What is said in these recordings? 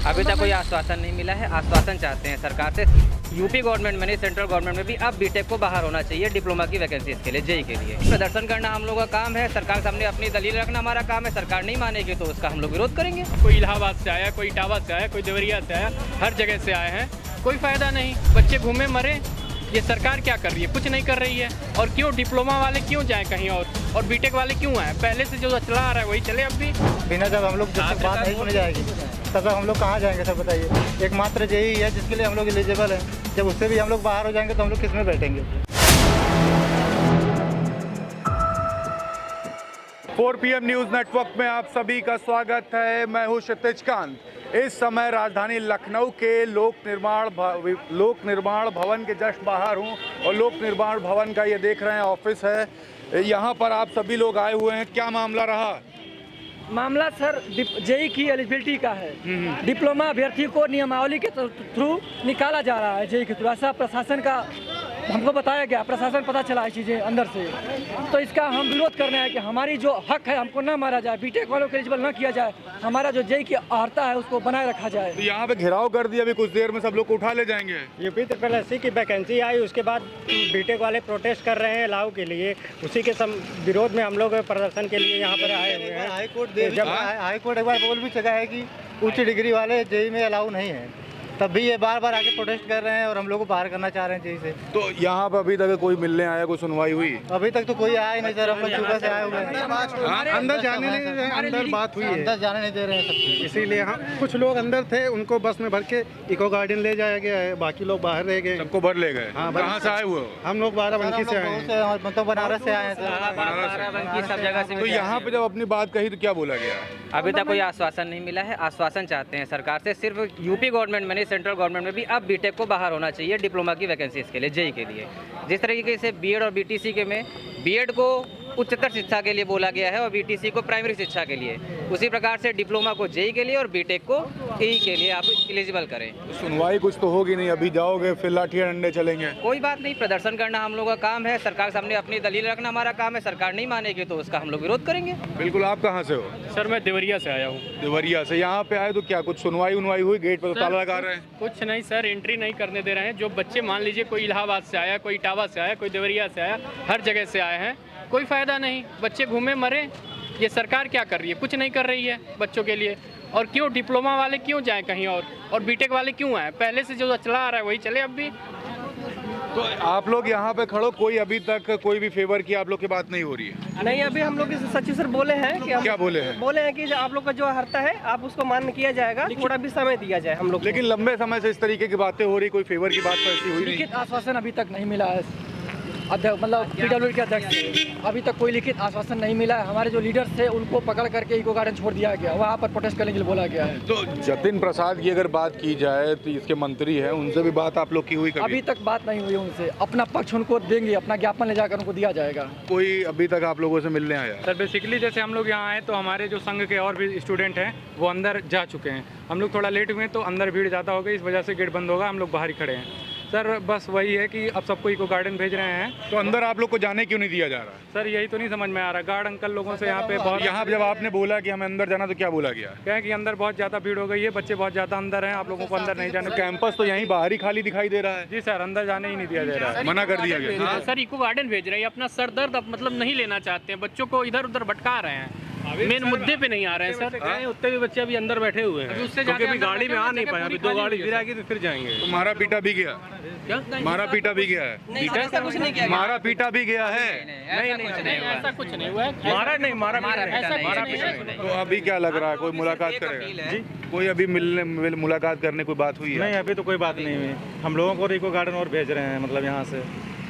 अभी तक कोई आश्वासन नहीं मिला है। आश्वासन चाहते हैं सरकार से। यूपी गवर्नमेंट में नहीं, सेंट्रल गवर्नमेंट में भी अब बीटेक को बाहर होना चाहिए डिप्लोमा की वैकेंसीज के लिए, जेई के लिए। प्रदर्शन करना हम लोगों का काम है, सरकार के सामने अपनी दलील रखना हमारा काम है। सरकार नहीं मानेगी तो उसका हम लोग विरोध करेंगे। कोई इलाहाबाद से आया, कोई इटावा से आया, कोई देवरिया से आया, हर जगह से आए हैं, कोई फ़ायदा नहीं। बच्चे घूमे मरे। ये सरकार क्या कर रही है? कुछ नहीं कर रही है। और क्यों डिप्लोमा वाले क्यों जाएं कहीं और बीटेक वाले क्यों आए? पहले से जो चला आ रहा है वही चले अब भी। बिना जब हम लोग जब तक बात नहीं सुनी जाएगी तब तक हम लोग कहाँ जाएंगे सर बताइए। एकमात्र जेई है जिसके लिए हम लोग एलिजिबल हैं। जब उससे भी हम लोग बाहर हो जाएंगे तो हम लोग किस में बैठेंगे। 4 PM न्यूज़ नेटवर्क में आप सभी का स्वागत है। मैं हूं क्षितिज कांत। इस समय राजधानी लखनऊ के लोक निर्माण भवन के जस्ट बाहर हूं और लोक निर्माण भवन का ये देख रहे हैं ऑफिस है। यहाँ पर आप सभी लोग आए हुए हैं। क्या मामला रहा? मामला सर जेई की एलिजिबिलिटी का है। डिप्लोमा अभ्यर्थी को नियमावली के थ्रू निकाला जा रहा है जेई के थ्रू। ऐसा प्रशासन का हमको बताया गया, प्रशासन पता चला है चीज़ें अंदर से। तो इसका हम विरोध कर रहे हैं कि हमारी जो हक है हमको ना मारा जाए, बीटेक वालों को एलिजिबल ना किया जाए, हमारा जो जेई की अर्हता है उसको बनाए रखा जाए। तो यहाँ पे घेराव कर दिया, अभी कुछ देर में सब लोग को उठा ले जाएंगे। यूपी ट्रिपल की वैकेंसी आई, उसके बाद बीटेक वाले प्रोटेस्ट कर रहे हैं अलाउ के लिए। उसी के विरोध में हम लोग प्रदर्शन के लिए यहाँ पर आए हुए हैं। हाईकोर्ट एक बार बोल भी चुका है कि उच्च डिग्री वाले जेई में अलाउ नहीं है, तब भी ये बार बार आके प्रोटेस्ट कर रहे हैं और हम लोग को बाहर करना चाह रहे हैं जेई से। तो यहाँ पर अभी तक कोई मिलने आया, कोई सुनवाई हुई? अभी तक तो कोई आया ही नहीं सर। हम लोग सुबह से आए हुए हैं। अंदर जाने नहीं दे रहे हैं, अंदर बात हुई है, अंदर जाने नहीं दे रहे हैं सब। इसीलिए हम कुछ लोग अंदर थे, उनको बस में भर के इको गार्डन ले जाया गया है, बाकी लोग बाहर रह गए। सबको भर ले गए? हाँ, कहाँ से आए हुए हो? हम लोग बाराबंकी से आए हैं। मतलब बनारस से आए हैं सर। बाराबंकी सब जगह से। तो यहाँ पे जब अपनी बात कही तो क्या बोला गया? अभी तक कोई आश्वासन नहीं मिला है। आश्वासन चाहते हैं सरकार से। सिर्फ यूपी गवर्नमेंट में नहीं, सेंट्रल गवर्नमेंट में भी अब बीटेक को बाहर होना चाहिए डिप्लोमा की वैकेंसीज के लिए, जेई के लिए। जिस तरीके से बीएड और बीटीसी के में बीएड को उच्चतर शिक्षा के लिए बोला गया है और बीटीसी को प्राइमरी शिक्षा के लिए, उसी प्रकार से डिप्लोमा को जेई के लिए और बीटेक को ई के लिए आप एलिजिबल करें। तो सुनवाई कुछ तो होगी नहीं, अभी जाओगे फिर लाठी डंडे चलेंगे? कोई बात नहीं, प्रदर्शन करना हम लोगों का काम है। सरकार के सामने अपनी दलील रखना हमारा काम है। सरकार नहीं मानेगी तो उसका हम लोग विरोध करेंगे। बिल्कुल। आप कहाँ से हो? सर मैं देवरिया से आया हूँ। देवरिया से। यहाँ पे आए तो क्या कुछ सुनवाई हुई? गेट पर तो ताला लगा रहे हैं। कुछ नहीं सर, एंट्री नहीं करने दे रहे हैं। जो बच्चे मान लीजिए कोई इलाहाबाद से आया, कोई इटावा से आया, कोई देवरिया से आया, हर जगह से आए हैं, कोई फ़ायदा नहीं। बच्चे घूमे मरे। ये सरकार क्या कर रही है? कुछ नहीं कर रही है बच्चों के लिए। और क्यों डिप्लोमा वाले क्यों जाएं कहीं और बीटेक वाले क्यों आए? पहले से जो चला आ रहा है वही चले अब भी। तो आप लोग यहाँ पे खड़ो, कोई अभी तक कोई भी फेवर की आप लोग की बात नहीं हो रही है? नहीं, अभी हम लोग सचिव सर बोले हैं कि क्या बोले हैं? बोले हैं कि आप लोग का जो अर्हता है आप उसको मान्य किया जाएगा, थोड़ा भी समय दिया जाए हम लोग। लेकिन लंबे समय से इस तरीके की बातें हो रही, कोई फेवर की बात तो ऐसी हुई नहीं। लिखित आश्वासन अभी तक नहीं मिला है मतलब पीडब्ल्यूडी के अध्यक्ष से अभी तक कोई लिखित आश्वासन नहीं मिला है। हमारे जो लीडर्स थे उनको पकड़ करके इको गार्डन छोड़ दिया गया, वहाँ पर प्रोटेस्ट करने के लिए बोला गया है। तो जतिन प्रसाद की अगर बात की जाए तो इसके मंत्री हैं, उनसे भी बात आप लोग की हुई कभी? अभी तक बात नहीं हुई उनसे। अपना पक्ष उनको देंगे, अपना ज्ञापन ले जाकर उनको दिया जाएगा। कोई अभी तक आप लोगों से मिलने आया? सर बेसिकली जैसे हम लोग यहाँ आए तो हमारे जो संघ के और भी स्टूडेंट हैं वो अंदर जा चुके हैं। हम लोग थोड़ा लेट हुए तो अंदर भीड़ ज़्यादा हो गई, इस वजह से गेट बंद होगा, हम लोग बाहर ही खड़े हैं। सर बस वही है कि अब सबको इको गार्डन भेज रहे हैं। तो अंदर आप लोग को जाने क्यों नहीं दिया जा रहा? सर यही तो नहीं समझ में आ रहा। गार्ड अंकल लोगों से यहाँ पे बहुत, यहाँ जब आपने बोला कि हमें अंदर जाना तो क्या बोला गया? कहें कि अंदर बहुत ज़्यादा भीड़ हो गई है, बच्चे बहुत ज़्यादा अंदर हैं, आप लोगों को अंदर नहीं जाने। कैंपस तो यहीं बाहर ही खाली दिखाई दे रहा है। जी सर, अंदर जाने ही नहीं दिया जा रहा है, मना कर दिया गया। सर इको गार्डन भेज रहे हैं, अपना सर दर्द मतलब नहीं लेना चाहते हैं, बच्चों को इधर उधर भटका रहे हैं, मेन मुद्दे पे नहीं आ रहे हैं सर। उतने भी बच्चे अभी अंदर बैठे हुए हैं, उससे ज्यादा गाड़ी में आ नहीं पाए। अभी 2 गाड़ी फिर आएगी तो फिर जाएंगे। तो मारा पीटा भी गया? मारा पीटा भी गया है? ऐसा कुछ नहीं किया। मारा पीटा भी गया है? ऐसा कुछ नहीं हुआ है। मारा नहीं, मारा तो अभी क्या लग रहा है, कोई मुलाकात करेगा? जी, कोई अभी मुलाकात करने कोई बात हुई है? नहीं, अभी तो कोई बात नहीं हुई। हम लोगों को इको गार्डन और भेज रहे हैं, मतलब यहाँ से।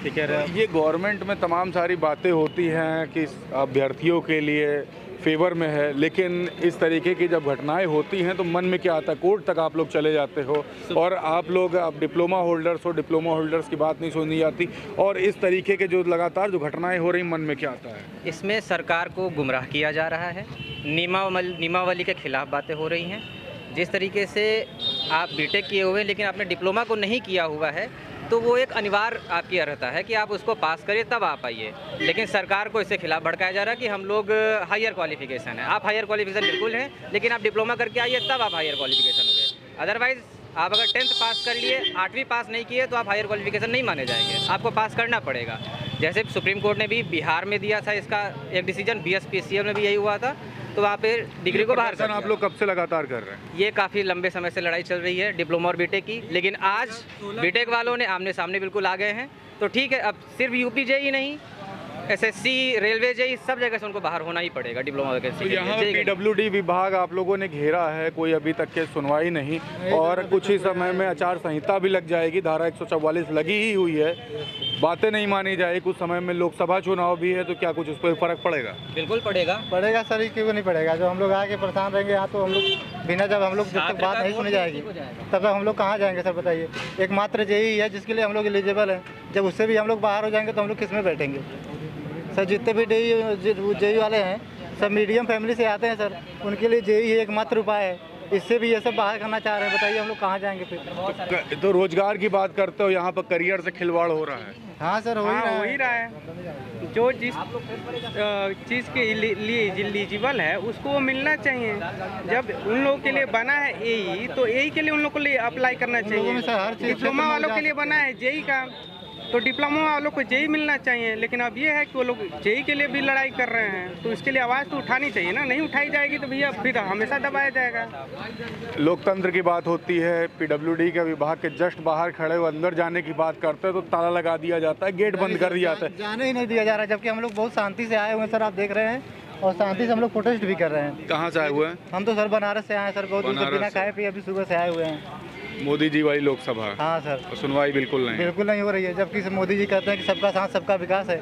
ठीक है। ये गवर्नमेंट में तमाम सारी बातें होती हैं कि अभ्यर्थियों के लिए फेवर में है, लेकिन इस तरीके की जब घटनाएं होती हैं तो मन में क्या आता है? कोर्ट तक आप लोग चले जाते हो और आप लोग अब डिप्लोमा होल्डर्स की बात नहीं सुनी जाती, और इस तरीके के जो लगातार जो घटनाएं हो रही, मन में क्या आता है? इसमें सरकार को गुमराह किया जा रहा है। नियमावली के खिलाफ बातें हो रही हैं। जिस तरीके से आप बीटेक किए हुए हैं लेकिन आपने डिप्लोमा को नहीं किया हुआ है, तो वो एक अनिवार्य आपकी अर्हता है कि आप उसको पास करिए तब आप आइए। लेकिन सरकार को इससे खिलाफ भड़काया जा रहा है कि हम लोग हायर क्वालिफिकेशन है। आप हायर क्वालिफिकेशन बिल्कुल हैं, लेकिन आप डिप्लोमा करके आइए तब आप हायर क्वालिफिकेशन हो गए। अदरवाइज़ आप अगर 10th पास कर लिए, 8वीं पास नहीं किए तो आप हायर क्वालिफिकेशन नहीं माने जाएंगे, आपको पास करना पड़ेगा। जैसे सुप्रीम कोर्ट ने भी बिहार में दिया था इसका एक डिसीजन, BSPCM में भी यही हुआ था, तो वहाँ पे डिग्री को बाहर कर प्रदर्शन आप लोग कब से लगातार कर रहे हैं? ये काफ़ी लंबे समय से लड़ाई चल रही है डिप्लोमा और बीटेक की, लेकिन आज बीटेक वालों ने आमने सामने बिल्कुल आ गए हैं। तो ठीक है, अब सिर्फ यूपी जेई नहीं, SSC, रेलवे जेई सब जगह से उनको बाहर होना ही पड़ेगा डिप्लोमा वैकेंसी तो के लिए। यहाँ JEE के लिए। PWD विभाग आप लोगों ने घेरा है, कोई अभी तक के सुनवाई नहीं, और कुछ ही समय में आचार संहिता भी लग जाएगी, धारा 144 लगी ही हुई है, बातें नहीं मानी जाएगी। कुछ समय में लोकसभा चुनाव भी है, तो क्या कुछ उस पर फर्क पड़ेगा? बिल्कुल पड़ेगा। पड़ेगा सर, क्यों नहीं पड़ेगा? जो हम लोग आके परेशान रहेंगे यहाँ, तो हम लोग बिना जब तक बात नहीं सुनी जाएगी तब तक हम लोग कहाँ जाएंगे सर, बताइए। एकमात्र जेई है जिसके लिए हम लोग एलिजिबल हैं, जब उससे भी हम लोग बाहर हो जाएंगे तो हम लोग किस में बैठेंगे सर? जितने भी जेई वाले हैं सब मीडियम फैमिली से आते हैं सर, उनके लिए जेई एकमात्र उपाय है। इससे भी ये सब बाहर करना चाह रहे हैं, बताइए हम लोग कहाँ जाएंगे फिर? तो रोजगार की बात करते हो, यहाँ पर करियर से खिलवाड़ हो रहा है। हाँ सर, हो ही रहा है। जो जिस चीज़ के लिए एलिजिबल है उसको वो मिलना चाहिए। जब उन लोगों के लिए बना है एई, तो एई के लिए उन लोगों को लिए अप्लाई करना चाहिए। डिप्लोमा वालों के लिए बना है जेई का, तो डिप्लोमा वालों को जेई मिलना चाहिए। लेकिन अब ये है कि वो लोग जेई के लिए भी लड़ाई कर रहे हैं, तो इसके लिए आवाज़ तो उठानी चाहिए ना। नहीं उठाई जाएगी तो भैया फिर हमेशा दबाया जाएगा। लोकतंत्र की बात होती है, PWD के विभाग के जस्ट बाहर खड़े हो अंदर जाने की बात करते हैं तो ताला लगा दिया जाता है, गेट बंद कर दिया जाता है, जाने ही नहीं दिया जा रहा है। जबकि हम लोग बहुत शांति से आए हुए हैं सर, आप देख रहे हैं, और शांति से हम लोग प्रोटेस्ट भी कर रहे हैं। कहाँ से आए हुए हैं? हम तो सर बनारस से आए हैं सर, बहुत दूर से, बनारस बिना से। खाए पिए अभी सुबह से आए हुए हैं। मोदी जी वाली लोकसभा, हाँ सर, तो सुनवाई बिल्कुल नहीं। बिल्कुल नहीं हो रही है। जबकि मोदी जी कहते हैं कि सबका साथ सबका विकास है।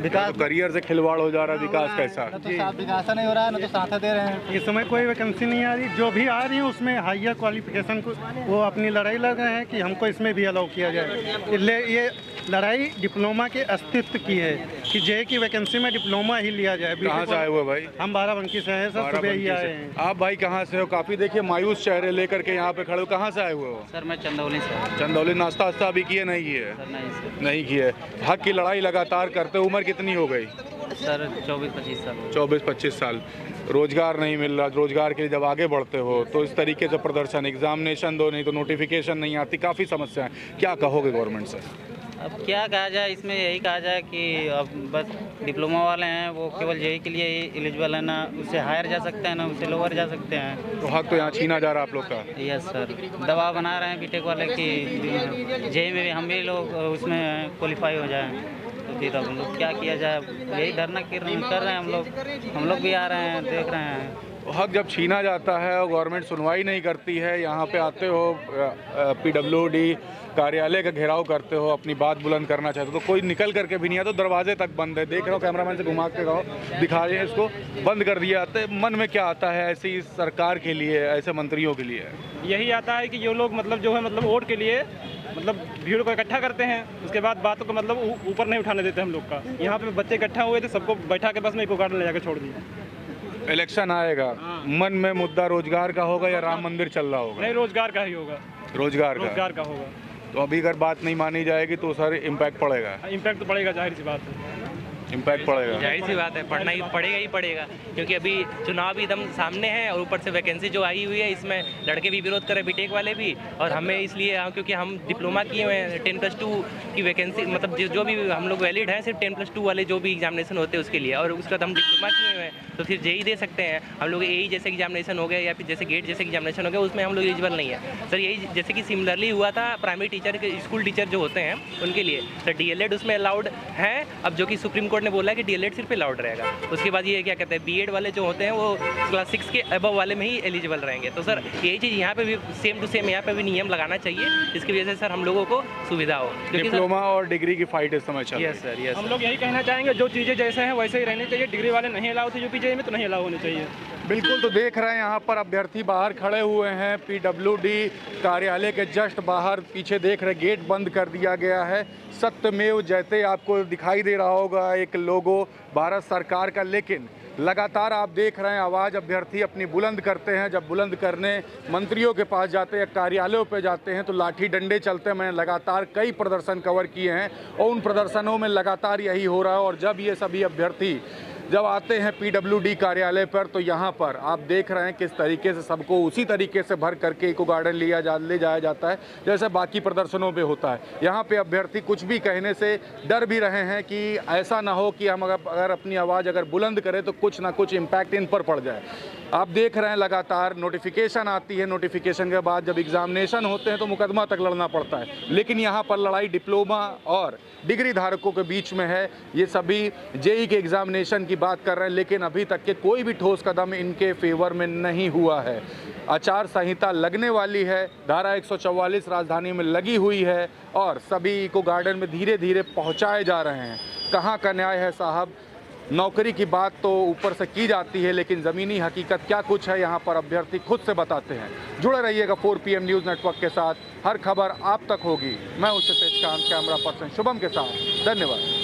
विकास तो करियर से खिलवाड़ हो जा रहा है, विकास कैसा? न तो साथ विकास नहीं हो रहा है, न तो साथ दे रहे हैं। इस समय कोई वैकेंसी नहीं आ रही, जो भी आ रही है उसमें हायर क्वालिफिकेशन को वो अपनी लड़ाई लड़ रहे हैं कि हमको इसमें भी अलाउ किया जाए। इसलिए ये लड़ाई डिप्लोमा के अस्तित्व की है कि जेई की वैकेंसी में डिप्लोमा ही लिया जाए। कहाँ से आए हुए भाई? हम बाराबंकी से हैं सर, सुबह ही आए हैं। आप भाई कहाँ से हो? काफी देखिए मायूस चेहरे लेकर के यहाँ पे खड़े हो, कहाँ से आए हुए हो? सर मैं चंदौली से। चंदौली। नाश्ता वास्ता अभी किए नहीं किए? नहीं किए। हक की लड़ाई लगातार करते, उम्र कितनी हो गई? सर 24-25 साल। 24-25 साल। रोजगार नहीं मिल रहा, रोजगार के लिए जब आगे बढ़ते हो तो इस तरीके से प्रदर्शन, एग्जामिनेशन दो नहीं तो नोटिफिकेशन नहीं आती, काफ़ी समस्याएं, क्या कहोगे गवर्नमेंट से? अब क्या कहा जाए, इसमें यही कहा जाए कि अब बस डिप्लोमा वाले हैं वो केवल जेई के लिए एलिजिबल है, ना उससे हायर जा सकते हैं ना उससे लोअर जा सकते हैं। तो हक तो यहाँ छीना जा रहा है आप लोग का। यस सर, दबाव बना रहे हैं बीटेक वाले कि जेई में भी हम भी लोग उसमें क्वालिफाई हो जाएं। तो फिर हम लोग क्या किया जाए, यही धरना कर रहे हैं हम लोग भी आ रहे हैं, देख रहे हैं। हक जब छीना जाता है और गवर्नमेंट सुनवाई नहीं करती है, यहाँ पे आते हो PWD कार्यालय का घेराव करते हो, अपनी बात बुलंद करना चाहते हो तो कोई निकल करके भी नहीं आता, तो दरवाजे तक बंद है। देख रहे हो, कैमरामैन से घुमा के दिखा रहे हैं, इसको बंद कर दिया जाता है। मन में क्या आता है ऐसी सरकार के लिए, ऐसे मंत्रियों के लिए? यही आता है कि ये लोग मतलब जो है मतलब वोट के लिए मतलब भीड़ को इकट्ठा करते हैं, उसके बाद बातों को मतलब ऊपर नहीं उठाने देते हम लोग का। यहाँ पे बच्चे इकट्ठा हुए थे, सबको बैठा के बस में इको गार्डन ले जाकर छोड़ दिया। इलेक्शन आएगा, मन में मुद्दा रोजगार का होगा या राम मंदिर चल रहा होगा? नहीं, रोजगार का ही होगा। रोजगार का होगा। तो अभी अगर बात नहीं मानी जाएगी तो सर इम्पैक्ट पड़ेगा? इम्पैक्ट तो पड़ेगा, जाहिर सी बात है। इम्पैक्ट पड़ेगा, जाहिर सी बात है, पढ़ना ही पड़ेगा क्योंकि अभी चुनाव भी एकदम सामने है और ऊपर से वैकेंसी जो आई हुई है इसमें लड़के भी विरोध कर रहे हैं, बीटेक वाले भी, और हमें इसलिए क्योंकि हम डिप्लोमा किए हुए हैं, 10+2 की वैकेंसी मतलब जो भी हम लोग वैलिड हैं सिर्फ 10+2 वाले जो भी एग्जामिनेशन होते हैं उसके लिए, और उसके बाद हम डिप्लोमा किए हुए हैं तो फिर जेई दे सकते हैं हम लोग। एई जैसे एग्जामिनेशन हो गया या फिर जैसे गेट जैसे एग्जामिनेशन हो गया उसमें हम लोग एलिजिबल नहीं है सर। यही जैसे कि सिमिलरली हुआ था प्राइमरी टीचर के, स्कूल टीचर जो होते हैं उनके लिए सर DLED उसमें अलाउड है। अब जो कि सुप्रीम कोर्ट ने बोला है कि DLED सिर्फ अलाउड रहेगा। उसके बाद ये क्या कहते हैं बीएड वाले जो होते हैं वो क्लास 6 के अबव वाले में ही एलिजिबल रहेंगे। तो सर यही चीज़ यहाँ पे भी सेम टू सेम यहाँ पे भी नियम लगाना चाहिए, इसकी वजह से सर हम लोगों को सुविधा हो। डिप्लोमा और डिग्री की फाइट इस समय चल रही है। Yes sir, yes. हम लोग यही कहना चाहेंगे जो चीज़ें जैसे हैं वैसे ही रहनी चाहिए। डिग्री वाले नहीं अलाउ थे यूपी जेई में, तो नहीं अलाउ होनी चाहिए। बिल्कुल, तो देख रहे हैं यहाँ पर अभ्यर्थी बाहर खड़े हुए हैं PWD कार्यालय के जस्ट बाहर, पीछे देख रहे गेट बंद कर दिया गया है। सत्यमेव जयते आपको दिखाई दे रहा होगा एक लोगो भारत सरकार का, लेकिन लगातार आप देख रहे हैं आवाज़ अभ्यर्थी अपनी बुलंद करते हैं। जब बुलंद करने मंत्रियों के पास जाते हैं, कार्यालयों पे जाते हैं तो लाठी डंडे चलते हैं। मैंने लगातार कई प्रदर्शन कवर किए हैं और उन प्रदर्शनों में लगातार यही हो रहा है। और जब ये सभी अभ्यर्थी जब आते हैं PWD कार्यालय पर तो यहाँ पर आप देख रहे हैं किस तरीके से सबको उसी तरीके से भर करके इको गार्डन ले जाया जाता है जैसे बाकी प्रदर्शनों में होता है। यहाँ पे अभ्यर्थी कुछ भी कहने से डर भी रहे हैं कि ऐसा ना हो कि हम अगर अपनी आवाज़ अगर बुलंद करें तो कुछ ना कुछ इम्पैक्ट इन पर पड़ जाए। आप देख रहे हैं लगातार नोटिफिकेशन आती है, नोटिफिकेशन के बाद जब एग्जामिनेशन होते हैं तो मुकदमा तक लड़ना पड़ता है, लेकिन यहाँ पर लड़ाई डिप्लोमा और डिग्री धारकों के बीच में है। ये सभी जेई के एग्जामिनेशन की बात कर रहे हैं, लेकिन अभी तक के कोई भी ठोस कदम इनके फेवर में नहीं हुआ है। आचार संहिता लगने वाली है, धारा 144 राजधानी में लगी हुई है और सभी इको गार्डन में धीरे धीरे पहुँचाए जा रहे हैं। कहाँ का न्याय है साहब? नौकरी की बात तो ऊपर से की जाती है, लेकिन ज़मीनी हकीकत क्या कुछ है यहाँ पर अभ्यर्थी खुद से बताते हैं। जुड़े रहिएगा 4PM न्यूज़ नेटवर्क के साथ, हर खबर आप तक होगी। मैं उसे तेजकांत, कैमरा पर्सन शुभम के साथ, धन्यवाद।